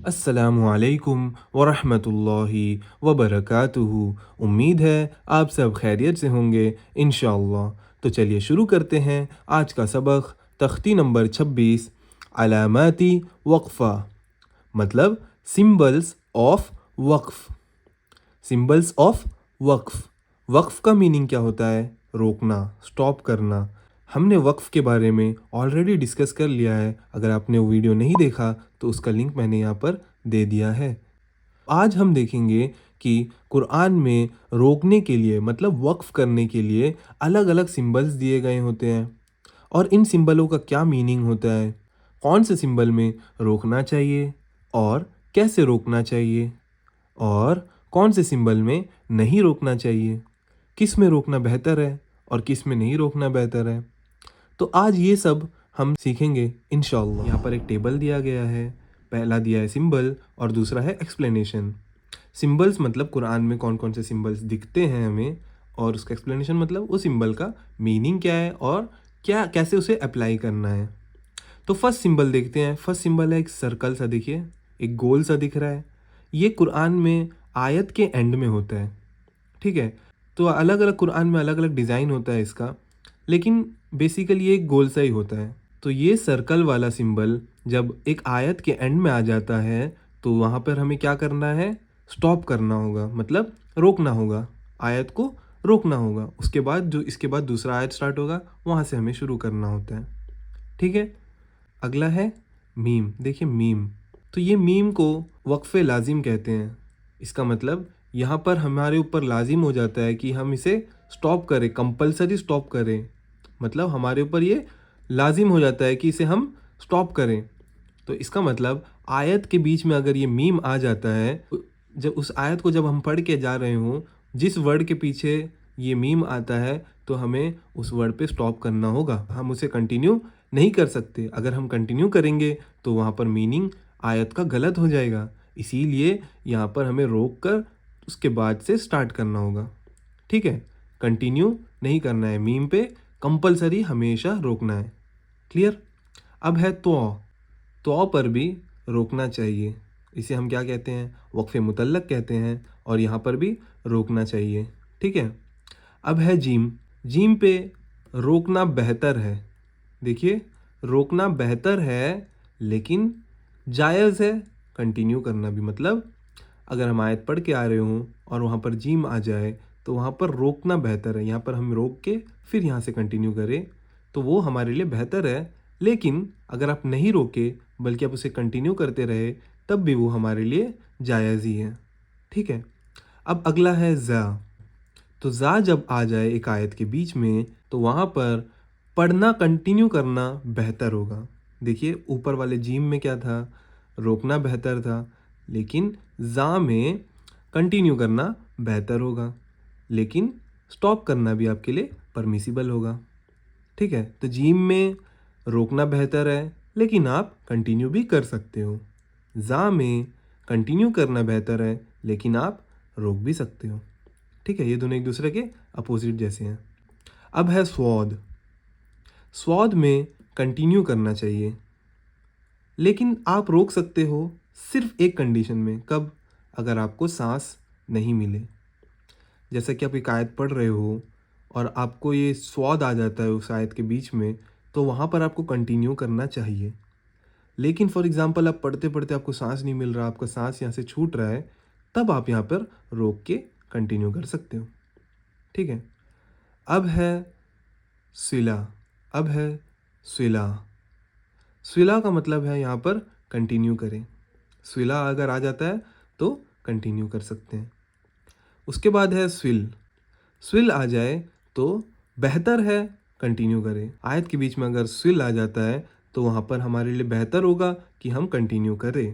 अस्सलामुअलैकुम वरहमतुल्लाहि वबरकातुहू। उम्मीद है आप सब खैरियत से होंगे इंशाअल्लाह। तो चलिए शुरू करते हैं आज का सबक। तख्ती नंबर 26, अलामाती वक्फ़ा मतलब सिंबल्स ऑफ वक्फ़। सिंबल्स ऑफ वक्फ़। वक्फ़ का मीनिंग क्या होता है? रोकना, स्टॉप करना। हमने वक्फ़ के बारे में ऑलरेडी डिस्कस कर लिया है। अगर आपने वो वीडियो नहीं देखा तो उसका लिंक मैंने यहाँ पर दे दिया है। आज हम देखेंगे कि कुरान में रोकने के लिए मतलब वक्फ़ करने के लिए अलग अलग सिंबल्स दिए गए होते हैं और इन सिंबलों का क्या मीनिंग होता है, कौन से सिंबल में रोकना चाहिए और कैसे रोकना चाहिए, और कौन से सिंबल में नहीं रोकना चाहिए, किस में रोकना बेहतर है और किस में नहीं रोकना बेहतर है। तो आज ये सब हम सीखेंगे इंशाअल्लाह। यहाँ पर एक टेबल दिया गया है। पहला दिया है सिंबल और दूसरा है एक्सप्लेनेशन। सिंबल्स मतलब कुरान में कौन कौन से सिंबल्स दिखते हैं हमें, और उसका एक्सप्लेनेशन मतलब उस सिंबल का मीनिंग क्या है और क्या कैसे उसे अप्लाई करना है। तो फर्स्ट सिंबल देखते हैं। फर्स्ट सिंबल है एक सर्कल सा, देखिए एक गोल सा दिख रहा है। ये कुरान में आयत के एंड में होता है, ठीक है। तो अलग अलग कुरान में अलग अलग डिज़ाइन होता है इसका, लेकिन बेसिकली ये एक गोल सा ही होता है। तो ये सर्कल वाला सिंबल जब एक आयत के एंड में आ जाता है तो वहाँ पर हमें क्या करना है? स्टॉप करना होगा, मतलब रोकना होगा, आयत को रोकना होगा। उसके बाद जो इसके बाद दूसरा आयत स्टार्ट होगा वहाँ से हमें शुरू करना होता है, ठीक है। अगला है मीम। देखिए मीम, तो ये मीम को वक्फ़े लाजिम कहते हैं। इसका मतलब यहाँ पर हमारे ऊपर लाजिम हो जाता है कि हम इसे स्टॉप करें, कंपलसरी स्टॉप करें। मतलब हमारे ऊपर ये लाजिम हो जाता है कि इसे हम स्टॉप करें। तो इसका मतलब आयत के बीच में अगर ये मीम आ जाता है, जब उस आयत को जब हम पढ़ के जा रहे हों, जिस वर्ड के पीछे ये मीम आता है तो हमें उस वर्ड पे स्टॉप करना होगा। हम उसे कंटिन्यू नहीं कर सकते। अगर हम कंटिन्यू करेंगे तो वहाँ पर मीनिंग आयत का गलत हो जाएगा। इसीलिए यहाँ पर हमें रोक कर उसके बाद से स्टार्ट करना होगा, ठीक है। कंटिन्यू नहीं करना है, मीम पे कंपलसरी हमेशा रोकना है। क्लियर? अब है तो पर भी रोकना चाहिए। इसे हम क्या कहते हैं? वक्फ़े मुतल्लक कहते हैं, और यहाँ पर भी रोकना चाहिए, ठीक है। अब है जीम। जीम पे रोकना बेहतर है। देखिए रोकना बेहतर है लेकिन जायज़ है कंटिन्यू करना भी। मतलब अगर हम आयत पढ़ के आ रहे हों और वहाँ पर जीम आ जाए तो वहाँ पर रोकना बेहतर है। यहाँ पर हम रोक के फिर यहाँ से कंटिन्यू करें तो वो हमारे लिए बेहतर है। लेकिन अगर आप नहीं रोके बल्कि आप उसे कंटिन्यू करते रहे तब भी वो हमारे लिए जायज़ ही है, ठीक है। अब अगला है ज़ा। तो ज़ा जब आ जाए एक आयत के बीच में तो वहाँ पर पढ़ना कंटिन्यू करना बेहतर होगा। देखिए ऊपर वाले जीम में क्या था? रोकना बेहतर था, लेकिन ज़ा में कंटिन्यू करना बेहतर होगा, लेकिन स्टॉप करना भी आपके लिए परमिसिबल होगा, ठीक है। तो जीम में रोकना बेहतर है लेकिन आप कंटिन्यू भी कर सकते हो। ज़ा में कंटिन्यू करना बेहतर है लेकिन आप रोक भी सकते हो, ठीक है। ये दोनों एक दूसरे के अपोजिट जैसे हैं। अब है स्वाद। स्वाद में कंटिन्यू करना चाहिए लेकिन आप रोक सकते हो सिर्फ एक कंडीशन में। कब? अगर आपको सांस नहीं मिले। जैसा कि आप एक आयत पढ़ रहे हो और आपको ये स्वाद आ जाता है उस आयत के बीच में, तो वहाँ पर आपको कंटिन्यू करना चाहिए। लेकिन फॉर एग्जांपल आप पढ़ते पढ़ते आपको सांस नहीं मिल रहा, आपका सांस यहाँ से छूट रहा है, तब आप यहाँ पर रोक के कंटिन्यू कर सकते हो, ठीक है। अब है सिला। अब है सिला। सिला का मतलब है यहाँ पर कंटिन्यू करें। सिला अगर आ जाता है तो कंटिन्यू कर सकते हैं। उसके बाद है स्विल। स्विल आ जाए तो बेहतर है कंटिन्यू करें। आयत के बीच में अगर स्विल आ जाता है तो वहाँ पर हमारे लिए बेहतर होगा कि हम कंटिन्यू करें,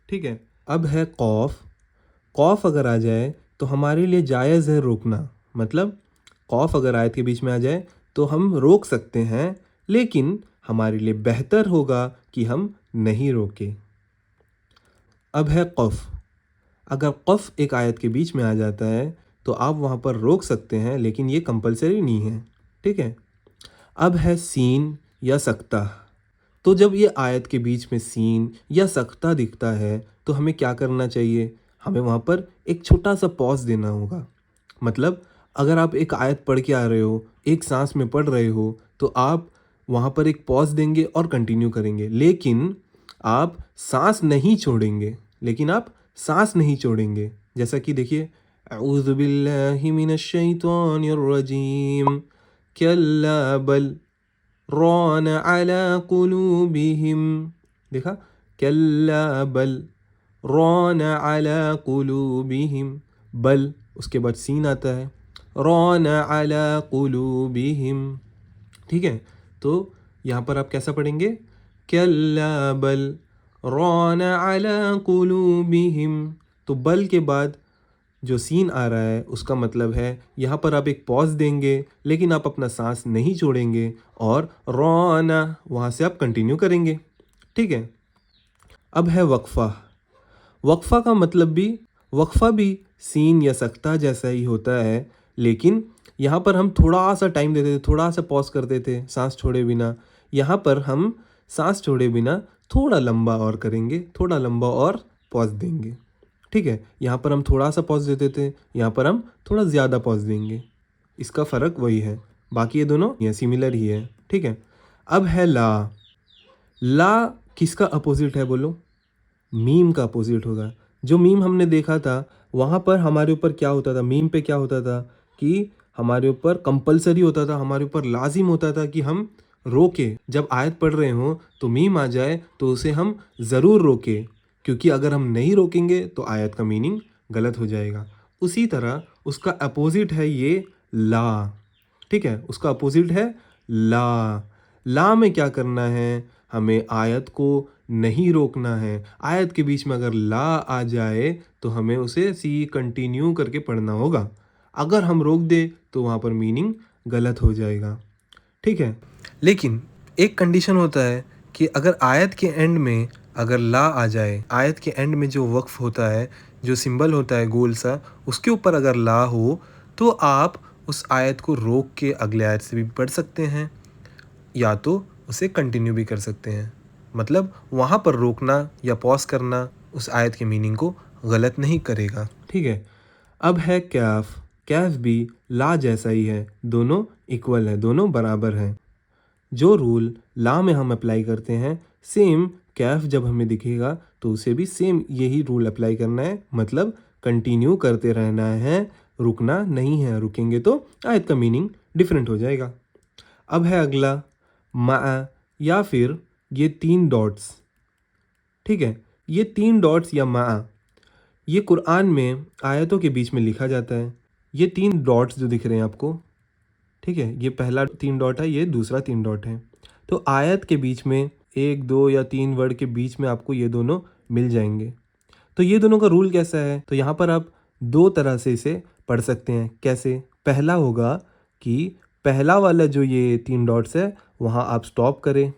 ठीक है। अब है कौफ। कौफ अगर आ जाए तो हमारे लिए जायज़ है रोकना। मतलब कौफ अगर आयत के बीच में आ जाए तो हम रोक सकते हैं, लेकिन हमारे लिए बेहतर होगा कि हम नहीं रोकें। अब है क़फ़। अगर क़फ़ एक आयत के बीच में आ जाता है तो आप वहाँ पर रोक सकते हैं, लेकिन ये कंपलसरी नहीं है, ठीक है। अब है सीन या सक्ता। तो जब ये आयत के बीच में सीन या सख्ता दिखता है तो हमें क्या करना चाहिए? हमें वहाँ पर एक छोटा सा पॉज देना होगा। मतलब अगर आप एक आयत पढ़ के आ रहे हो, एक सांस में पढ़ रहे हो, तो आप वहाँ पर एक पॉज देंगे और कंटिन्यू करेंगे। लेकिन आप सांस नहीं छोड़ेंगे। जैसा कि देखिए, अऊज़ु बिल्लाहि मिनश शैतानिर रजीम, कल्ला बल रॉन अला कुलूबिहिम। देखा, कल्ला बल रॉन अला कुलूबिहिम, बल उसके बाद सीन आता है, रॉन अला कुलूबिहिम। ठीक है, तो यहाँ पर आप कैसा पढ़ेंगे? कल्ला बल रॉन अला कुलूबिहिम। तो बल के बाद जो सीन आ रहा है उसका मतलब है यहाँ पर आप एक पॉज देंगे, लेकिन आप अपना सांस नहीं छोड़ेंगे और रौना वहाँ से आप कंटिन्यू करेंगे। ठीक है, अब है वक्फ़ा। वक्फ़ा का मतलब भी, वक्फ़ा भी सीन या सख्ता जैसा ही होता है, लेकिन यहाँ पर हम थोड़ा सा टाइम देते थे, थोड़ा सा पॉज करते थे सांस छोड़े बिना। यहाँ पर हम सांस छोड़े बिना थोड़ा लंबा और करेंगे, थोड़ा लंबा और पॉज देंगे। ठीक है, यहाँ पर हम थोड़ा सा पॉज देते थे, यहाँ पर हम थोड़ा ज़्यादा पॉज देंगे। इसका फ़र्क वही है, बाकी ये दोनों ये सिमिलर ही है। ठीक है, अब है ला। ला किसका अपोजिट है बोलो? मीम का अपोजिट होगा। जो मीम हमने देखा था वहाँ पर हमारे ऊपर क्या होता था, मीम पे क्या होता था कि हमारे ऊपर कंपलसरी होता था, हमारे ऊपर लाजिम होता था कि हम रोके। जब आयत पढ़ रहे हो तो मीम आ जाए तो उसे हम ज़रूर रोके, क्योंकि अगर हम नहीं रोकेंगे तो आयत का मीनिंग गलत हो जाएगा। उसी तरह उसका अपोजिट है ये ला। ठीक है, उसका अपोजिट है ला। ला में क्या करना है? हमें आयत को नहीं रोकना है। आयत के बीच में अगर ला आ जाए तो हमें उसे सी कंटिन्यू करके पढ़ना होगा। अगर हम रोक दे तो वहाँ पर मीनिंग गलत हो जाएगा। ठीक है, लेकिन एक कंडीशन होता है कि अगर आयत के एंड में अगर ला आ जाए, आयत के एंड में जो वक्फ होता है, जो सिंबल होता है गोल सा, उसके ऊपर अगर ला हो तो आप उस आयत को रोक के अगले आयत से भी पढ़ सकते हैं, या तो उसे कंटिन्यू भी कर सकते हैं। मतलब वहाँ पर रोकना या पॉज करना उस आयत के मीनिंग को गलत नहीं करेगा। ठीक है, अब है कैफ। कैफ भी ला जैसा ही है, दोनों इक्वल है, दोनों बराबर हैं। जो रूल ला में हम अप्लाई करते हैं, सेम कैफ जब हमें दिखेगा तो उसे भी सेम यही रूल अप्लाई करना है। मतलब कंटिन्यू करते रहना है, रुकना नहीं है। रुकेंगे तो आयत का मीनिंग डिफरेंट हो जाएगा। अब है अगला मा, या फिर ये 3 डॉट्स। ठीक है, ये 3 डॉट्स या मा, ये कुरान में आयतों के बीच में लिखा जाता है। ये 3 डॉट्स जो दिख रहे हैं आपको, ठीक है, ये पहला 3 डॉट है, ये दूसरा 3 डॉट है। तो आयत के बीच में 1, 2 या 3 वर्ड के बीच में आपको ये दोनों मिल जाएंगे। तो ये दोनों का रूल कैसा है? तो यहाँ पर आप 2 तरह से इसे पढ़ सकते हैं। कैसे? पहला होगा कि पहला वाला जो ये 3 डॉट्स है वहाँ आप स्टॉप करें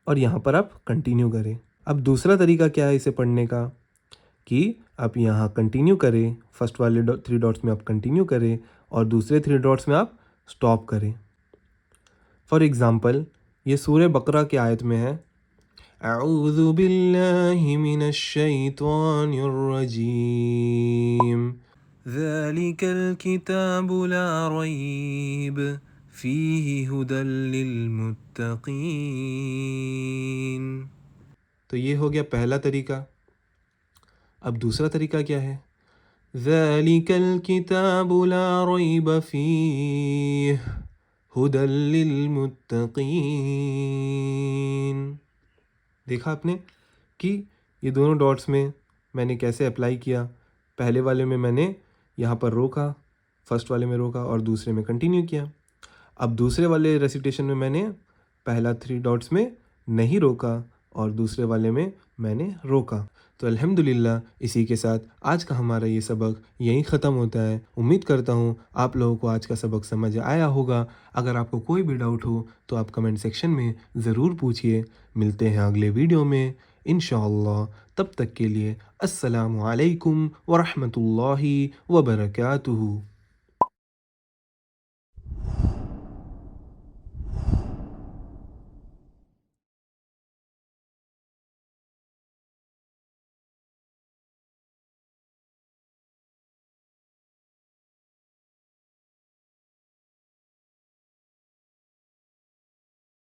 और यहाँ पर आप कंटिन्यू करें। अब दूसरा तरीका क्या है इसे पढ़ने का कि आप यहाँ कंटिन्यू करें, फर्स्ट वाले 3 डॉट्स में आप कंटिन्यू करें और दूसरे 3 डॉट्स में आप स्टॉप करें। फॉर एग्ज़ाम्पल ये सूरह बकरा की आयत में है, अऊज़ु बिल्लाहि मिनश शैतानिर रजीम, ज़ालिकल किताबु ला रैब फ़ीहि हुदल लिल मुत्तक़ीन। तो ये हो गया पहला तरीका। अब दूसरा तरीका क्या है? ज़ालिकल किताबु ला रैब फ़ीहि हुदल लिल मुत्तक़ीन। देखा आपने कि ये दोनों डॉट्स में मैंने कैसे अप्लाई किया। पहले वाले में मैंने यहाँ पर रोका, फर्स्ट वाले में रोका और दूसरे में कंटिन्यू किया। अब दूसरे वाले रेसिटेशन में मैंने पहला 3 डॉट्स में नहीं रोका और दूसरे वाले में मैंने रोका। तो अल्हम्दुलिल्लाह इसी के साथ आज का हमारा ये सबक यहीं ख़त्म होता है। उम्मीद करता हूँ आप लोगों को आज का सबक समझ आया होगा। अगर आपको कोई भी डाउट हो तो आप कमेंट सेक्शन में ज़रूर पूछिए। मिलते हैं अगले वीडियो में इंशाअल्लाह। तब तक के लिए अस्सलामु अलैकुम व रहमतुल्लाहि व बरकातुहू।